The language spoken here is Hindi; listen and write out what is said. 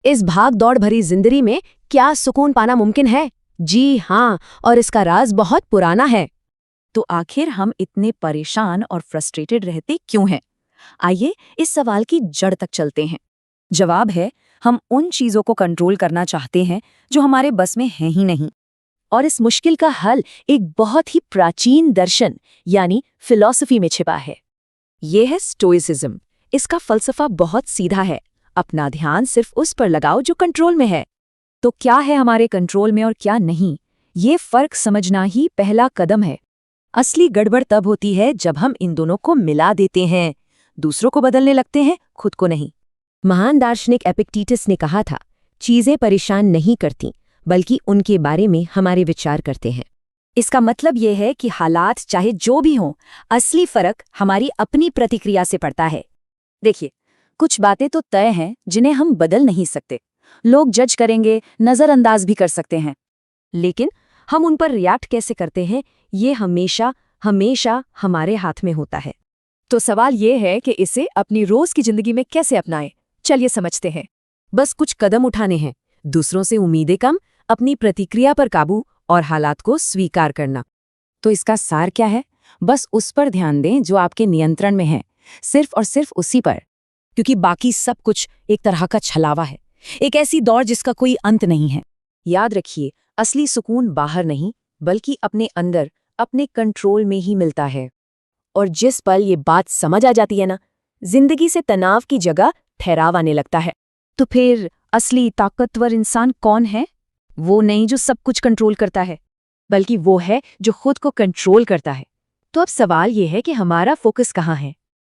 इस भाग दौड़ भरी जिंदगी में क्या सुकून पाना मुमकिन है? जी हाँ, और इसका राज बहुत पुराना है। तो आखिर हम इतने परेशान और फ्रस्ट्रेटेड रहते क्यों हैं? आइए इस सवाल की जड़ तक चलते हैं। जवाब है, हम उन चीजों को कंट्रोल करना चाहते हैं जो हमारे बस में हैं ही नहीं। और इस मुश्किल का हल एक बहुत ही प्राचीन दर्शन यानी फिलॉसफी में छिपा है। ये है स्टोइसिज्म। इसका फलसफा बहुत सीधा है, अपना ध्यान सिर्फ उस पर लगाओ जो कंट्रोल में है। तो क्या है हमारे कंट्रोल में और क्या नहीं, ये फर्क समझना ही पहला कदम है। असली गड़बड़ तब होती है जब हम इन दोनों को मिला देते हैं, दूसरों को बदलने लगते हैं, खुद को नहीं। महान दार्शनिक एपिक्टेटस ने कहा था, चीजें परेशान नहीं करती बल्कि उनके बारे में हमारे विचार करते हैं। इसका मतलब यह है कि हालात चाहे जो भी हों, असली फर्क हमारी अपनी प्रतिक्रिया से पड़ता है। देखिए, कुछ बातें तो तय हैं जिन्हें हम बदल नहीं सकते। लोग जज करेंगे, नज़रअंदाज भी कर सकते हैं, लेकिन हम उन पर रिएक्ट कैसे करते हैं, ये हमेशा हमेशा हमारे हाथ में होता है। तो सवाल ये है कि इसे अपनी रोज की जिंदगी में कैसे अपनाएं। चलिए समझते हैं। बस कुछ कदम उठाने हैं, दूसरों से उम्मीदें कम, अपनी प्रतिक्रिया पर काबू और हालात को स्वीकार करना। तो इसका सार क्या है? बस उस पर ध्यान दें जो आपके नियंत्रण में है, सिर्फ और सिर्फ उसी पर, क्योंकि बाकी सब कुछ एक तरह का छलावा है, एक ऐसी दौड़ जिसका कोई अंत नहीं है। याद रखिए, असली सुकून बाहर नहीं बल्कि अपने अंदर, अपने कंट्रोल में ही मिलता है। और जिस पल ये बात समझ आ जाती है ना, जिंदगी से तनाव की जगह ठहराव आने लगता है। तो फिर असली ताकतवर इंसान कौन है? वो नहीं जो सब कुछ कंट्रोल करता है, बल्कि वो है जो खुद को कंट्रोल करता है। तो अब सवाल ये है कि हमारा फोकस कहाँ है?